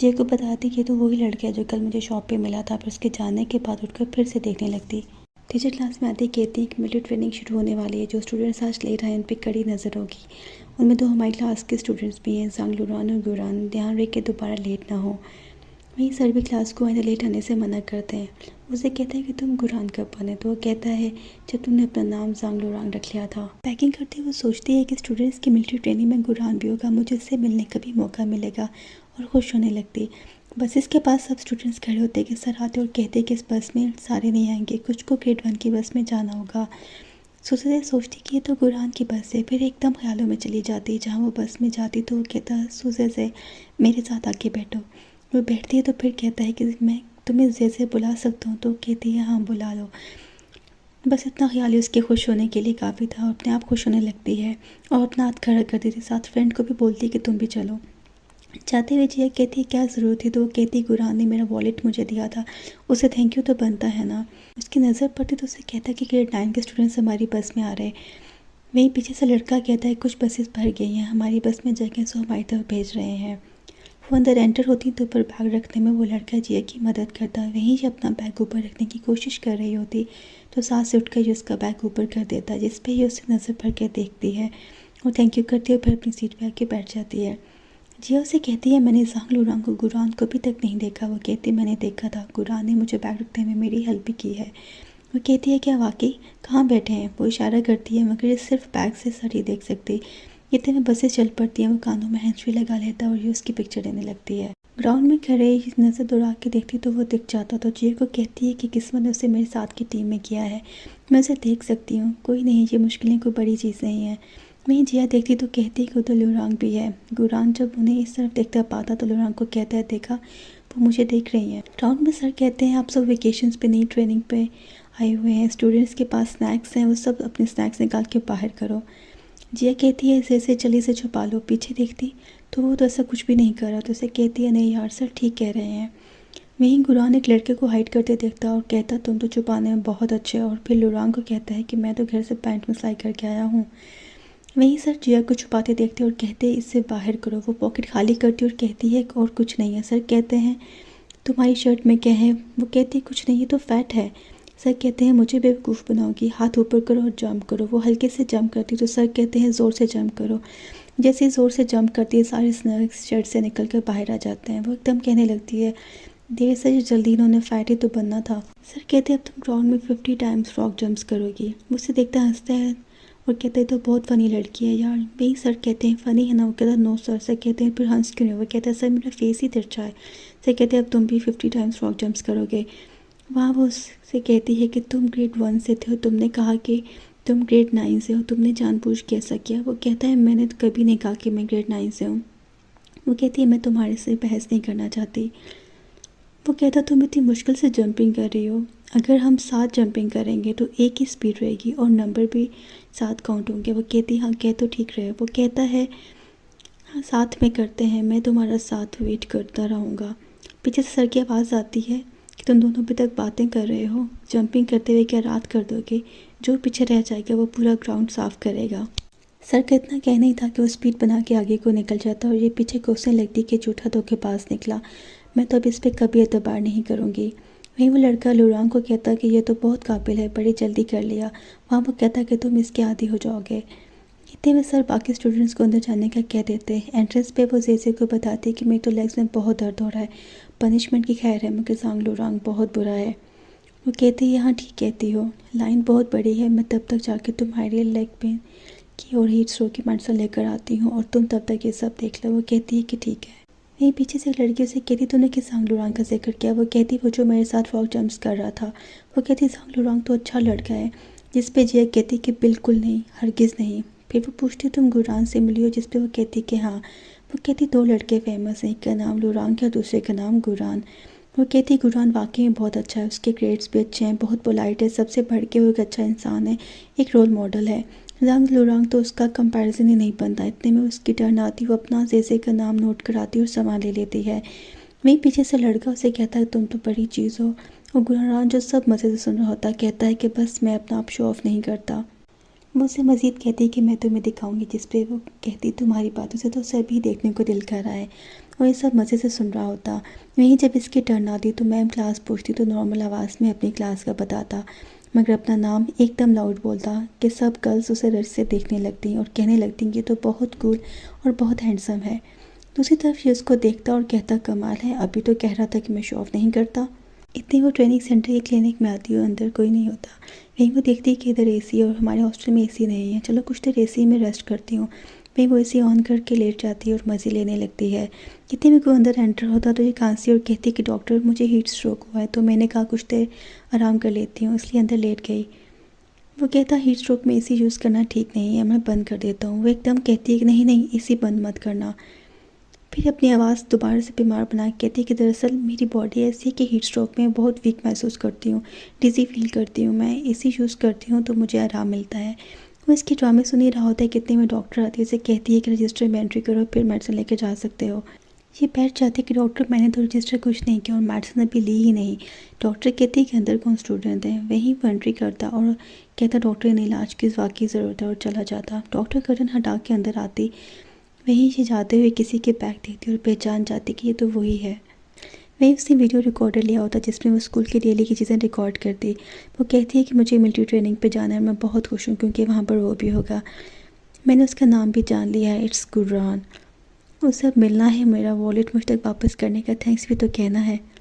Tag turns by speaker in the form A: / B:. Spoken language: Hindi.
A: जिया को बताती कि तो वही लड़का है जो कल मुझे शॉप पे मिला था, पर उसके जाने के बाद उठकर फिर से देखने लगती। टीचर क्लास में आती कहती कि मिलिट्री ट्रेनिंग शुरू होने वाली है, जो स्टूडेंट्स आज लेट आए उन पर कड़ी नज़र होगी। उनमें तो हमारी क्लास के स्टूडेंट्स भी हैं, ज़ांग लुरान और गुरान, ध्यान रख के दोबारा लेट ना हो। वहीं सर भी क्लास को आइंदा लेट आने से मना करते हैं। उसे कहता है कि तुम गुरान कब बने, तो वो कहता है जब तुमने अपना नाम ज़ांग लुरांग रख लिया था। पैकिंग करते हुए वो सोचती है कि स्टूडेंट्स की मिलिट्री ट्रेनिंग में गुरान भी होगा, मुझे उससे मिलने का भी मौका मिलेगा, और खुश होने लगती। बसेस के पास सब स्टूडेंट्स खड़े होते कि सर आते और कहते कि इस बस में सारे नहीं आएंगे, कुछ को ग्रेड 1 की बस में जाना होगा। सुसे सोचती कि ये तो गुरान की बस है, फिर एकदम ख्यालों में चली जाती। जहाँ वो बस में जाती तो वो कहता सुसे से मेरे साथ आके बैठो। वो बैठती है तो फिर कहता है कि मैं तुम्हें जैसे बुला सकता हूँ, तो कहती है हाँ बुला लो। बस इतना ख्याल ही उसके खुश होने के लिए काफ़ी था, और अपने आप खुश होने लगती है और अपना हाथ खड़ा कर देती, साथ फ्रेंड को भी बोलती कि तुम भी चलो। जाते हुए जिया कहती है क्या ज़रूरत थी, तो वो कहती गुरान ने मेरा वॉलेट मुझे दिया था, उसे थैंक यू तो बनता है ना। उसकी नज़र पड़ती तो उसे कहता कि ग्रेड 9 के स्टूडेंट्स हमारी बस में आ रहे। वहीं पीछे से लड़का कहता है कुछ बसेस भर गई हैं, हमारी बस में जगह सो हमारी तरफ भेज रहे हैं। वो अंदर एंटर होती तो ऊपर बैग रखने में वो लड़का जिया की मदद करता। वहीं से अपना बैग ऊपर रखने की कोशिश कर रही होती तो साथ से उठकर ये उसका बैग ऊपर कर देता, जिस पे ये उससे नज़र भर कर देखती है। वो थैंक यू करती है और फिर अपनी सीट पर आके बैठ जाती है। जिया उसे कहती है मैंने ज़ांग लुरांग को गुरान को अभी तक नहीं देखा। वो कहती मैंने देखा था, गुरान ने मुझे बैग रखने में मेरी हेल्प भी की है। वो कहती है क्या वाकई, कहाँ बैठे हैं। वो इशारा करती है मगर ये सिर्फ बैग से सर ही देख सकती। इतने में बसें चल पड़ती हैं। वो कानों में हैंड्स फ्री लगा लेता है और ये उसकी पिक्चर लेने लगती है। ग्राउंड में खड़े नज़र दौड़ा के देखती तो वो दिख जाता, तो जिया को कहती है कि किस्मत ने उसे मेरे साथ की टीम में किया है, मैं उसे देख सकती हूँ, कोई नहीं, ये मुश्किलें कोई बड़ी चीज़ नहीं है। वहीं जिया देखती तो कहती कि उधर लुरांग भी है। गुरान जब उन्हें इस तरफ देखता पाता तो लुरांग को कहता है देखा वो मुझे देख रही हैं। ग्राउंड में सर कहते हैं आप सब वेकेशंस पे नहीं ट्रेनिंग पे आए हुए हैं, स्टूडेंट्स के पास स्नैक्स हैं, वो सब अपने स्नैक्स निकाल के बाहर करो। जिया कहती है ऐसे चली से छुपा लो। पीछे देखती तो वो तो ऐसा कुछ भी नहीं कर रहा, तो उसे कहती है नहीं यार सर ठीक कह रहे हैं। वहीं गुरान एक लड़के को हाइड करते देखता और कहता तुम तो छुपाने में बहुत अच्छे हो, और फिर लुरांग को कहता है कि मैं तो घर से पैंट में सिलाई करके आया हूँ। वहीं सर जिया को छुपाते देखते और कहते इससे बाहर करो। वो पॉकेट खाली करती और कहती है और कुछ नहीं है। सर कहते हैं तुम्हारी शर्ट में क्या है। वो कहती है कुछ नहीं, ये तो फैट है। सर कहते हैं मुझे बेवकूफ़ बनाओगी, हाथ ऊपर करो और जंप करो। वो हल्के से जंप करती तो सर कहते हैं ज़ोर से जंप करो। जैसे ही ज़ोर से जंप करती है सारे स्नैक्स शर्ट से निकल कर बाहर आ जाते हैं। वो एकदम कहने लगती है देर से जल्दी इन्होंने फैट ही तो बनना था। सर कहते हैं अब तुम ग्राउंड में 50 टाइम्स फ्रॉक जंप्स करोगी। मुझसे देखता हंसता है और कहते हैं तो बहुत फ़नी लड़की है यार। वही सर कहते हैं फ़नी है ना। वो कहता है नो सर। सर कहते हैं फिर हंस क्यों नहीं। वो कहता है सर मेरा फेस ही तिरछा है। सर कहते हैं अब तुम भी 50 टाइम्स फ्रॉक जंप्स करोगे। वहाँ वो उससे कहती है कि तुम ग्रेड 1 से थे और तुमने कहा कि तुम ग्रेड 9 से हो, तुमने जानबूझ के ऐसा किया। वो कहता है मैंने तो कभी नहीं कहा कि मैं ग्रेड 9 से हूँ। वो कहती है मैं तुम्हारे से बहस नहीं करना चाहती। वो कहता तुम इतनी मुश्किल से जंपिंग कर रही हो, अगर हम 7 जंपिंग करेंगे तो एक ही स्पीड रहेगी और नंबर भी 7 काउंट होंगे। वो कहती हाँ कह तो ठीक रहे। वो कहता है हाँ साथ में करते हैं, मैं तुम्हारा साथ वेट करता रहूँगा। पीछे से सर की आवाज़ आती है कि तुम दोनों अभी तक बातें कर रहे हो, जंपिंग करते हुए क्या रात कर दोगे। जो पीछे रह जाएगा वो पूरा ग्राउंड साफ करेगा। सर का इतना कहना ही था कि वो स्पीड बना के आगे को निकल जाता और ये पीछे कोसने लगती कि झूठा धोखेबाज निकला, मैं तो अब इस पर कभी एतबार नहीं करूँगी। वहीं वो लड़का लुरांग को कहता कि ये तो बहुत काबिल है, बड़ी जल्दी कर लिया। वहाँ वो कहता कि तुम इसके आदी हो जाओगे। इतने में सर बाकी स्टूडेंट्स को अंदर जाने का कह देते। एंट्रेंस पे वो जेजे को बताते कि मेरे तो लेग्स में बहुत दर्द हो रहा है, पनिशमेंट की खैर है मगर ज़ांग लुरांग बहुत बुरा है। वो कहती है हाँ ठीक कहती हो, लाइन बहुत बड़ी है, मैं तब तक जाके तुम्हारे लेग पेन की और हीट स्ट्रोक की मेडिसिन लेकर आती हूँ और तुम तब तक ये सब देख लो। वो कहती है कि ठीक है। वहीं पीछे से एक लड़की उसे कहती तूने किस ज़ांग लुरांग का जिक्र किया। वो कहती वो जो मेरे साथ फ्रॉक जंप्स कर रहा था। वो कहती ज़ांग लुरांग तो अच्छा लड़का है। जिस पे जिया कहती कि बिल्कुल नहीं, हरगिज़ नहीं। फिर वो पूछती तुम गुरान से मिली हो, जिस पे वो कहती कि हाँ। वो कहती 2 लड़के फेमस हैं, एक का नाम लुरांग है और दूसरे का नाम गुरान। वो कहती गुरान वाकई में बहुत अच्छा है, उसके ग्रेड्स भी अच्छे हैं, बहुत पोलाइट है, सबसे बढ़ के वो एक अच्छा इंसान है, एक रोल मॉडल है। ज़ांग लुरांग तो उसका कंपैरिजन ही नहीं बनता। इतने में उसकी टर्न आती, वो अपना जेजे का नाम नोट कराती और सामान ले लेती है। वहीं पीछे से लड़का उसे कहता है तुम तो बड़ी चीज़ हो। और गुरान जो सब मज़े से सुन रहा होता कहता है कि बस मैं अपना आप शो ऑफ नहीं करता। मुझसे मज़ीद कहती कि मैं तुम्हें दिखाऊंगी, जिस पे वो कहती तुम्हारी बातों से तो सभी देखने को दिल कर रहा है। और ये सब मज़े से सुन रहा होता। वहीं जब इसकी टर्न आती तो मैम क्लास पूछती तो नॉर्मल आवाज़ में अपनी क्लास का बताता, मगर अपना नाम एकदम लाउड बोलता कि सब गर्ल्स उसे रश से देखने लगती और कहने लगती कि तो बहुत कूल और बहुत हैंडसम है। दूसरी तरफ ये उसको देखता और कहता कमाल है, अभी तो कह रहा था कि मैं शो ऑफ नहीं करता। इतने वो ट्रेनिंग सेंटर की क्लिनिक में आती है, अंदर कोई नहीं होता। वहीं वो देखती है कि इधर एसी है और हमारे हॉस्टल में एसी नहीं है, चलो कुछ देर एसी में रेस्ट करती हूँ। वहीं वो एसी ऑन करके लेट जाती है और मज़े लेने लगती है। इतने में कोई अंदर एंटर होता तो ये खांसी और कहती कि डॉक्टर मुझे हीट स्ट्रोक हुआ है। तो मैंने कहा कुछ देर आराम कर लेती हूँ, इसलिए अंदर लेट गई। वो कहता हीट स्ट्रोक में एसी यूज़ करना ठीक नहीं है, मैं बंद कर देता हूँ। वो एकदम कहती है कि नहीं नहीं, एसी बंद मत करना। फिर अपनी आवाज़ दोबारा से बीमार बना के कहती है कि दरअसल मेरी बॉडी ऐसी है कि हीट स्ट्रोक में बहुत वीक महसूस करती हूँ, डिज़ी फील करती हूँ। मैं एसी यूज़ करती हूँ तो मुझे आराम मिलता है। वो इसके ड्रामे सुन ही रहा होता है, कितने में डॉक्टर आती है, उसे कहती है कि रजिस्टर में एंट्री करो, फिर मेडिसिन लेके जा सकते हो। ये बैठ जाती है कि डॉक्टर मैंने तो रजिस्टर कुछ नहीं किया और मेडिसिन अभी ली ही नहीं। डॉक्टर कहती है कि अंदर कौन स्टूडेंट है। वहीं वो एंट्री करता और कहता डॉक्टर ने इलाज की वाकई ज़रूरत है और चला जाता। डॉक्टर कर्टन हटा के अंदर आती, वहीं से जाते हुए किसी के बैग देखती और पहचान जाती कि ये तो वही है। वहीं उसने वीडियो रिकॉर्डर लिया होता जिसमें वो स्कूल की डेली की चीज़ें रिकॉर्ड करती। वो कहती है कि मुझे मिलिट्री ट्रेनिंग पे जाना है, मैं बहुत खुश हूँ क्योंकि वहाँ पर वो भी होगा। मैंने उसका नाम भी जान लिया है, इट्स गुररान। उसे अब मिलना है, मेरा वॉलेट मुझ तक वापस करने का थैंक्स भी तो कहना है।